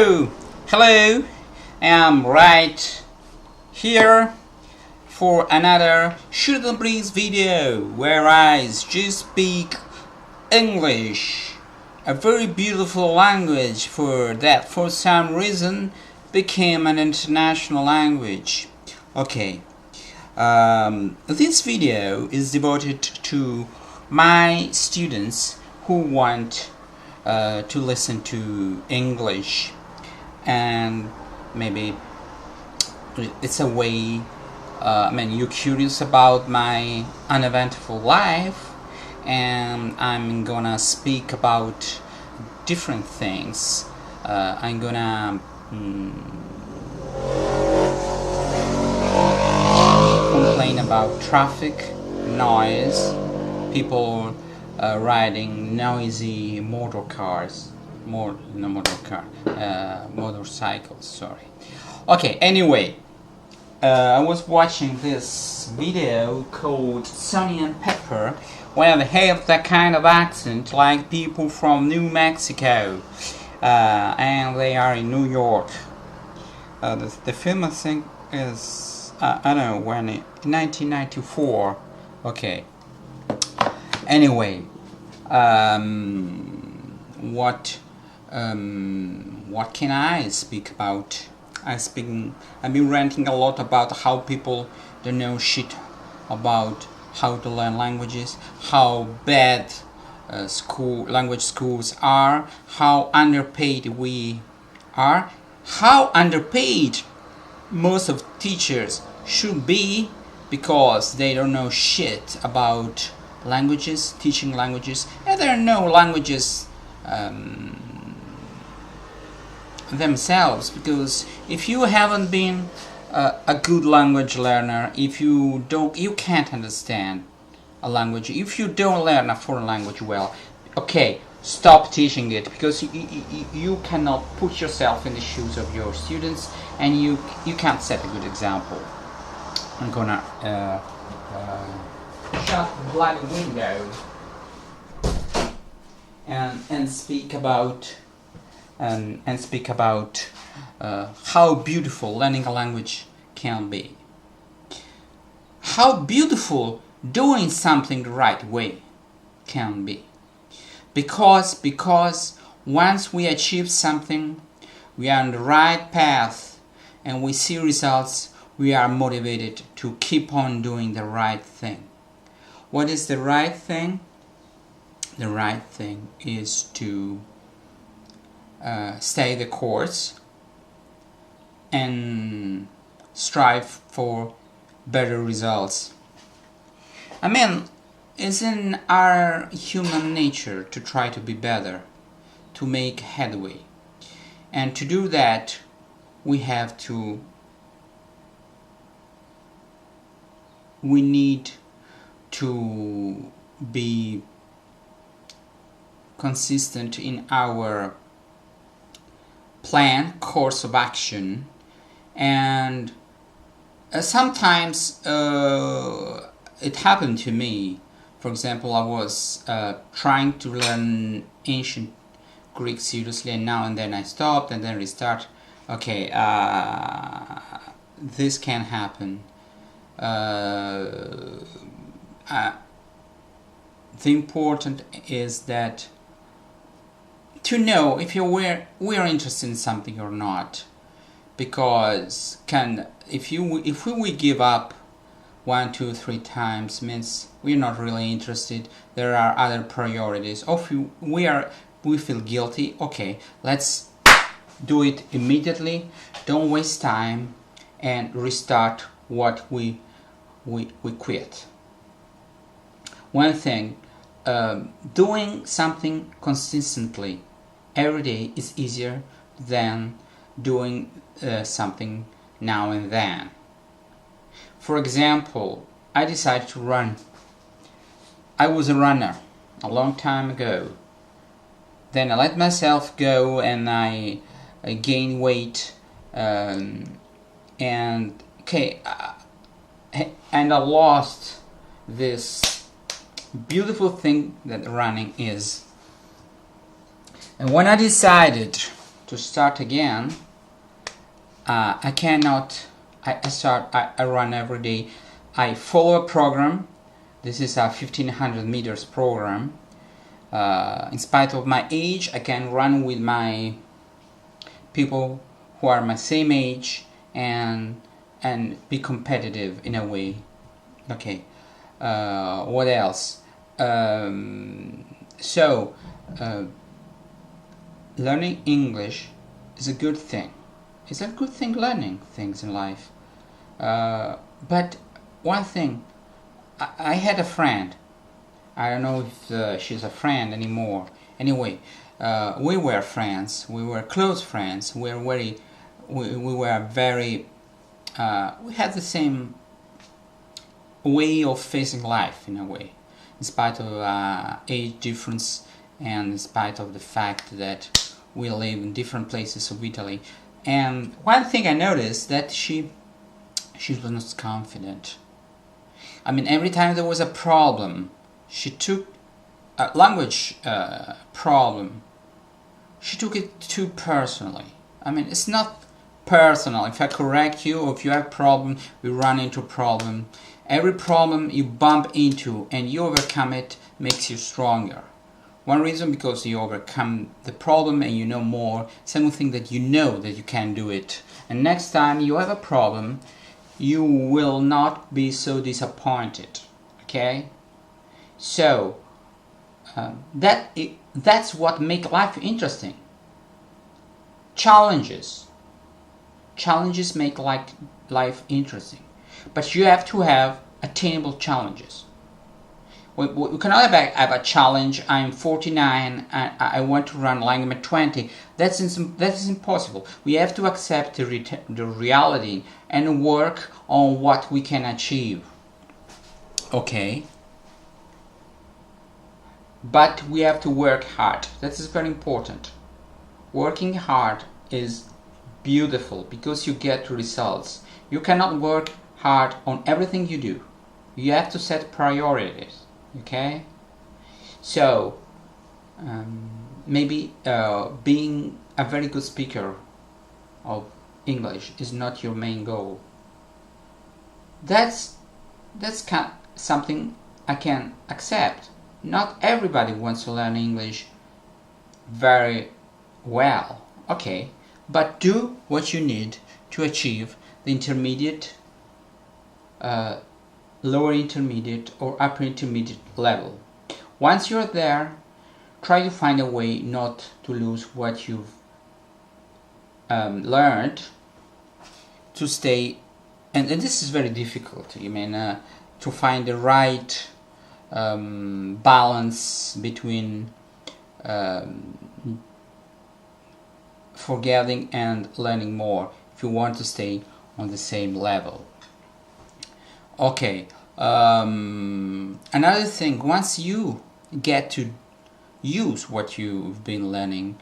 Hello, I'm right here for another Shoot and Breeze video where I just speak English, a very beautiful language that for some reason became an international language. Okay, this video is devoted to my students who want to listen to English, and maybe it's a way you're curious about my uneventful life, and I'm gonna speak about different things. I'm gonna complain about traffic, noise, people riding noisy motorcycles, sorry. Okay, anyway, I was watching this video called Sonny and Pepper, where they have that kind of accent like people from New Mexico, and they are in New York. The film, I think, is I don't know when, 1994. Okay. Anyway, what can I speak about? I've been ranting a lot about how people don't know shit about how to learn languages, how bad language schools are, how underpaid we are, how underpaid most of teachers should be because they don't know shit about languages, teaching languages, and there are no languages themselves, because if you haven't been a good language learner, if you can't understand a language, if you don't learn a foreign language well, okay, stop teaching it, because you cannot put yourself in the shoes of your students, and you can't set a good example. I'm gonna shut the bloody window and speak about how beautiful learning a language can be. How beautiful doing something the right way can be. Because once we achieve something, we are on the right path and we see results, we are motivated to keep on doing the right thing. What is the right thing? The right thing is to stay the course and strive for better results. It's in our human nature to try to be better, to make headway. And to do that, we need to be consistent in our plan, course of action, and sometimes it happened to me. For example, I was trying to learn ancient Greek seriously, and now and then I stopped and then restart. Okay, this can happen. The important is that to know if we're interested in something or not, because if we give up 1, 2, 3 times, means we're not really interested. There are other priorities. Or if we feel guilty, okay, let's do it immediately. Don't waste time and restart what we quit. One thing, doing something consistently every day is easier than doing something now and then. For example, I decided to run. I was a runner a long time ago. Then I let myself go and I gained weight, and I lost this beautiful thing that running is. And when I decided to start again, I cannot. I run every day. I follow a program. This is a 1500 meters program. In spite of my age, I can run with my people who are my same age and be competitive in a way. Okay. What else? Learning English is a good thing. It's a good thing learning things in life. But one thing, I had a friend. I don't know if she's a friend anymore. Anyway, we were friends. We were close friends. We were very. We had the same way of facing life in a way, in spite of age difference and in spite of the fact that we live in different places of Italy. And one thing I noticed that she was not confident. I mean, every time there was a problem, she took a language problem. She took it too personally. I mean, it's not personal. If I correct you or if you have a problem, we run into a problem. Every problem you bump into and you overcome it makes you stronger. One reason, because you overcome the problem and you know more. Second thing, that you know that you can do it. And next time you have a problem, you will not be so disappointed. Okay? So, that's what makes life interesting. Challenges make life interesting. But you have to have attainable challenges. We cannot have a challenge. I'm 49 and I want to run Langemann 20. That is impossible. We have to accept the reality and work on what we can achieve. Okay? But we have to work hard. That is very important. Working hard is beautiful because you get results. You cannot work hard on everything you do. You have to set priorities. Okay? So, maybe being a very good speaker of English is not your main goal. That's something I can accept. Not everybody wants to learn English very well. Okay, but do what you need to achieve the intermediate, lower intermediate or upper intermediate level. Once you're there, try to find a way not to lose what you've learned, to stay, and this is very difficult. I mean, to find the right balance between forgetting and learning more if you want to stay on the same level. Okay, another thing, once you get to use what you've been learning,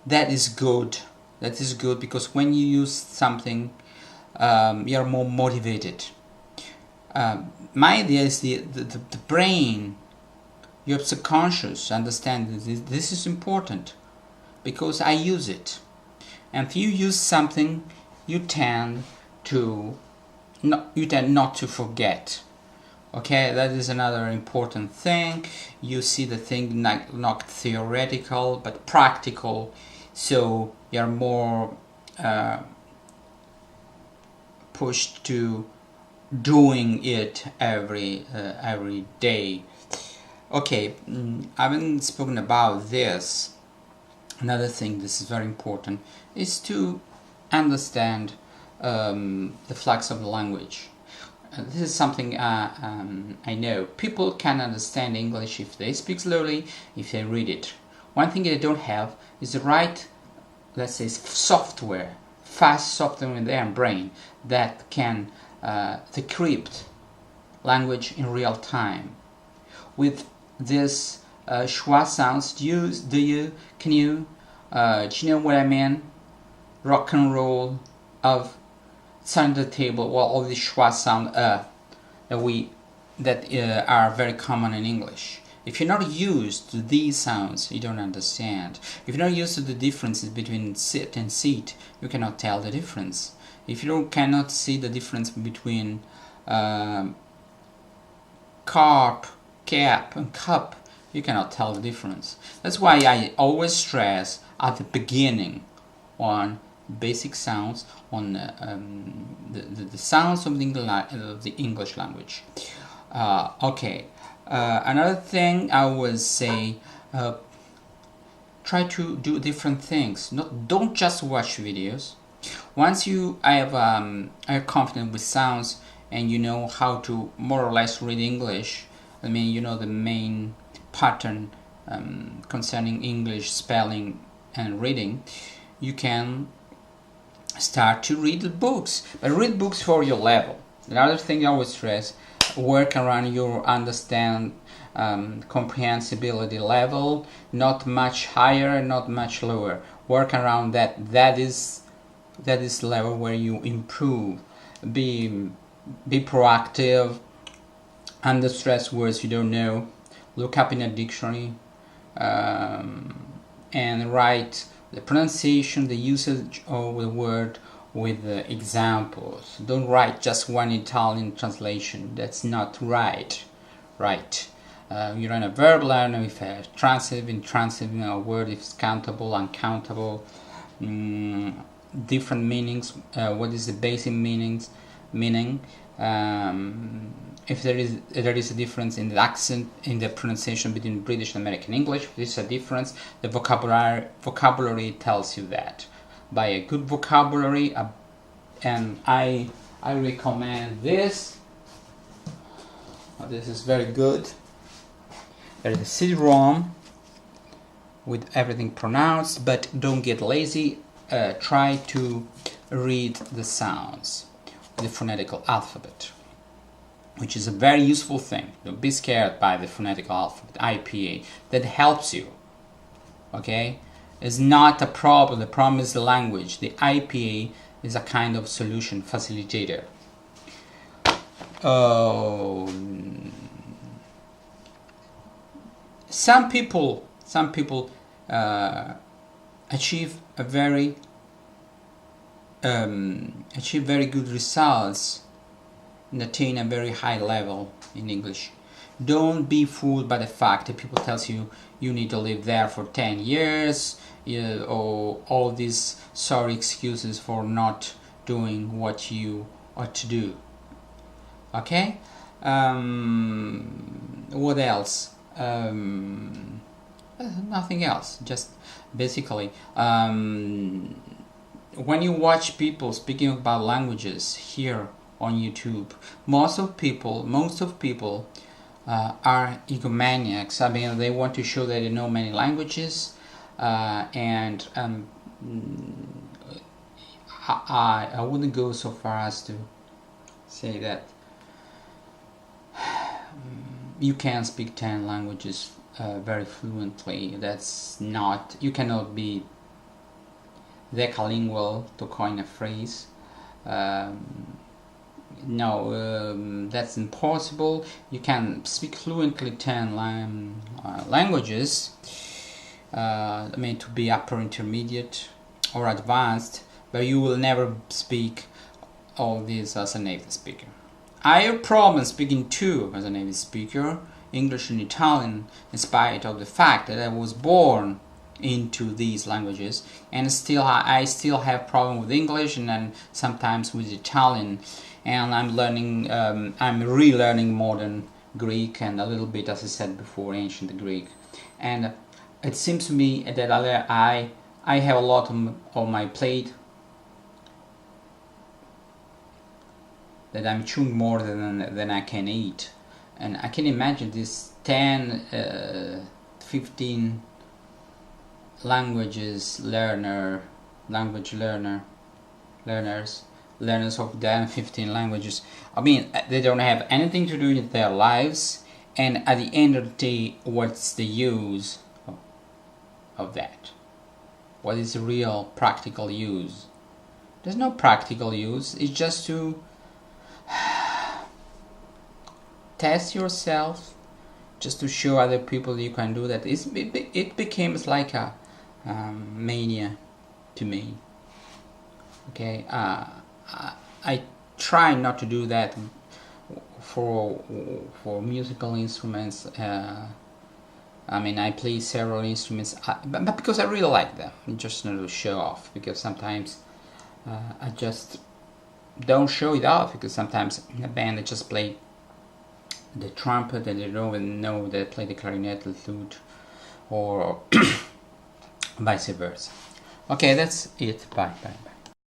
that is good. That is good because when you use something, you're more motivated. My idea is the brain, your subconscious, understand this is important because I use it. And if you use something, you tend not to forget. Okay, that is another important thing. You see the thing not theoretical but practical, so you're more pushed to doing it every day. Okay, I haven't spoken about this. Another thing, this is very important, is to understand the flux of the language. This is something I know. People can understand English if they speak slowly, if they read it. One thing they don't have is the right, let's say, software, fast software in their brain that can decrypt language in real time. With this schwa sounds, do you know what I mean? Rock and roll of sound at the table. Well, all these schwa sound that are very common in English. If you're not used to these sounds, you don't understand. If you're not used to the differences between sit and seat, you cannot tell the difference. If you cannot see the difference between carp, cap, and cup, you cannot tell the difference. That's why I always stress at the beginning on basic sounds, on the sounds of the English language. Okay. Another thing I would say, try to do different things. Don't just watch videos. Once you are confident with sounds and you know how to more or less read English, I mean, you know the main pattern concerning English spelling and reading, you can start to read books. But read books for your level. Another thing I always stress, work around your comprehensibility level, not much higher, not much lower. Work around that. That is the level where you improve. Be proactive. Under-stress words you don't know, look up in a dictionary, and write the pronunciation, the usage of the word with examples. Don't write just one Italian translation. That's not right. You run a verb learner with a transitive, intransitive, a word is countable, uncountable, different meanings. What is the basic meaning? If there is a difference in the accent, in the pronunciation between British and American English, if there's a difference, the vocabulary tells you that. By a good vocabulary, and I recommend this. This is very good. There is a CD-ROM with everything pronounced, but don't get lazy. Try to read the sounds, the phonetical alphabet, which is a very useful thing. Don't be scared by the phonetical alphabet, IPA. That helps you. Okay? It's not a problem. The problem is the language. The IPA is a kind of solution facilitator. Some people achieve very good results and attain a very high level in English. Don't be fooled by the fact that people tells you need to live there for 10 years, or all these sorry excuses for not doing what you ought to do. Okay? What else? Nothing else. Just basically, when you watch people speaking about languages here on YouTube, most of people are egomaniacs. I mean, they want to show that they know many languages, and I wouldn't go so far as to say that you can speak 10 languages very fluently. That's not, you cannot be decalingual, to coin a phrase. No, that's impossible. You can speak fluently 10 languages, I mean, to be upper intermediate or advanced, but you will never speak all these as a native speaker. I have problems speaking two as a native speaker, English and Italian, in spite of the fact that I was born into these languages, and I still have problem with English and then sometimes with Italian, and I'm relearning modern Greek and a little bit, as I said before, ancient Greek, and it seems to me that I have a lot on my plate, that I'm chewing more than I can eat, and I can imagine this 10, 15 learners of 10, 15 languages. I mean, they don't have anything to do with their lives, and at the end of the day, what's the use of that? What is the real practical use? There's no practical use. It's just to test yourself, just to show other people you can do that. It became like a mania to me. Okay, I try not to do that for musical instruments. I mean, I play several instruments, but because I really like them, just not to show off. Because sometimes I just don't show it off, because sometimes in a band they just play the trumpet and they don't even know they play the clarinet, the flute, or vice versa. Okay, that's it. Bye.